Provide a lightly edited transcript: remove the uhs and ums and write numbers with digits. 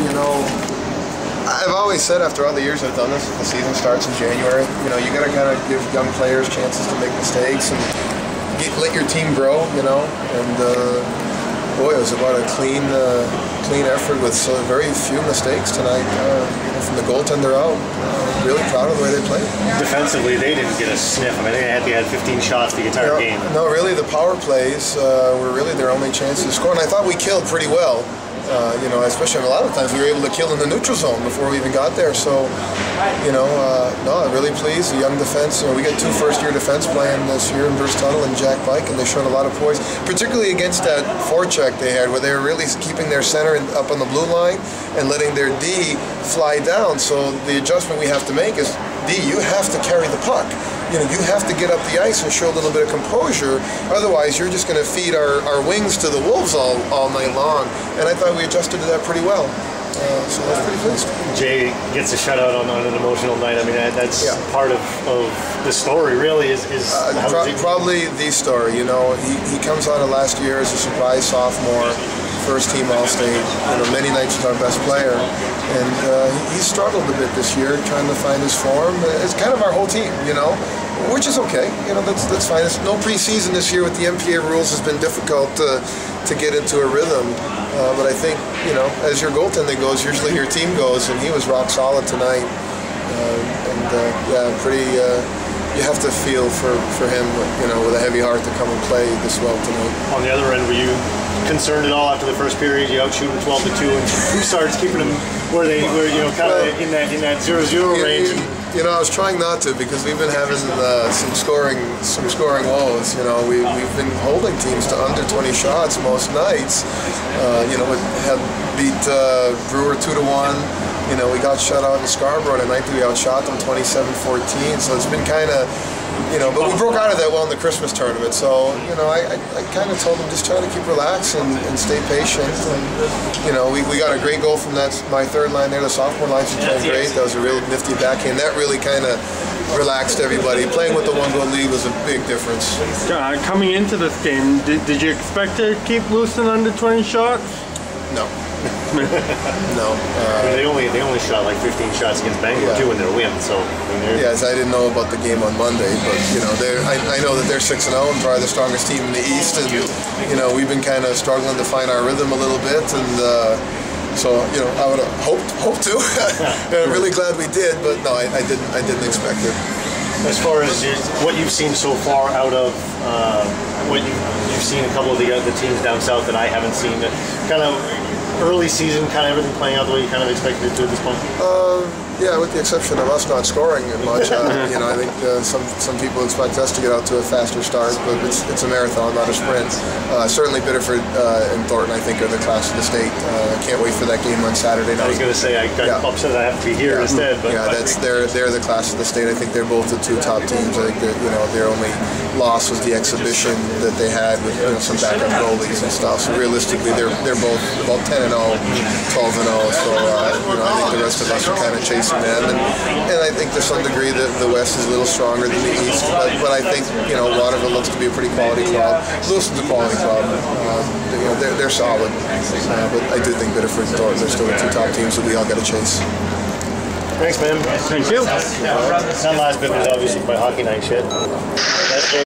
you know, I've always said after all the years I've done this, the season starts in January, you know, you got to kind of give young players chances to make mistakes and let your team grow, you know, and boy, it was about a clean effort with very few mistakes tonight. You know, from the goaltender out, really proud of the way they played. Defensively, they didn't get a sniff. I mean, they had 15 shots the entire game. No, really, the power plays were really their only chance to score, and I thought we killed pretty well. You know, especially a lot of times we were able to kill in the neutral zone before we even got there. So, you know, no, I'm really pleased. The young defense, you know, we got 2 first-year defense playing this year in Bruce Tuttle and Jack Bike, and they showed a lot of poise, particularly against that forecheck they had, where they were really keeping their center up on the blue line and letting their D fly down. So the adjustment we have to make is, D, you have to carry the puck. You know, you have to get up the ice and show a little bit of composure. Otherwise, you're just going to feed our wings to the wolves all night long. And I thought we adjusted to that pretty well. So I was pretty pleased. Jay gets a shutout on an emotional night. I mean, that's part of the story, really, is probably the story. You know, he comes out of last year as a surprise sophomore, first-team All-State. You know, many nights was our best player. And he struggled a bit this year, trying to find his form. It's kind of our whole team, you know, which is okay. You know, that's fine. It's no preseason this year with the MPA rules. Has been difficult to get into a rhythm. But I think, you know, as your goaltending goes, usually your team goes, and he was rock solid tonight. Yeah, pretty. You have to feel for him, you know, with a heavy heart to come and play this well tonight. On the other end, were you concerned at all after the first period? You outshoot them 12-2, and who starts keeping them where they were, you know, kind of in that 0-0 range? You know, I was trying not to, because we've been having some scoring woes. You know, we've been holding teams to under 20 shots most nights. You know, we had beat Brewer 2-1. You know, we got shut out in Scarborough tonight. We outshot them 27-14. So it's been kind of, you know, but we broke out of that well in the Christmas tournament. So, you know, I kind of told them just try to keep relaxed and stay patient. And, you know, we got a great goal from my third line there. The sophomore line's playing great. That was a real nifty backhand. That really kind of relaxed everybody. Playing with the one-goal lead was a big difference. Coming into this game, did you expect to keep Lewiston under 20 shots? No. No. I mean, they only shot like 15 shots against Bangor too in their win. So I mean, yes, I didn't know about the game on Monday, but you know, I know that they're 6-0 and probably the strongest team in the East, and you know, we've been kind of struggling to find our rhythm a little bit, and so you know, I would have hoped to. I'm really glad we did, but no, I didn't expect it. As far as what you've seen so far out of what you've seen a couple of the teams down south that I haven't seen, kind of early season, kind of everything playing out the way you kind of expected it to at this point? Yeah, with the exception of us not scoring much. You know, I think some people expect us to get out to a faster start, but it's a marathon, not a sprint. Certainly Biddeford and Thornton, I think, are the class of the state. I can't wait for that game on Saturday night. I was going to say, I got upset I have to be here instead. But they're the class of the state. I think they're both the 2 top teams. I think that, you know, their only loss was the exhibition that they had with, you know, some backup goalies and stuff. So realistically, they're both about 10-0, 12-0. So you know, I think the rest of us are kind of chasing them, and I think to some degree the West is a little stronger than the East, but I think, you know, Waterville looks to be a pretty quality club. Lewiston's a quality club. You know, they're solid, but I do think Biddeford and Thornton are still the 2 top teams that we all got to chase. Thanks, man. Thank you. That last bit was obviously my hockey night shit.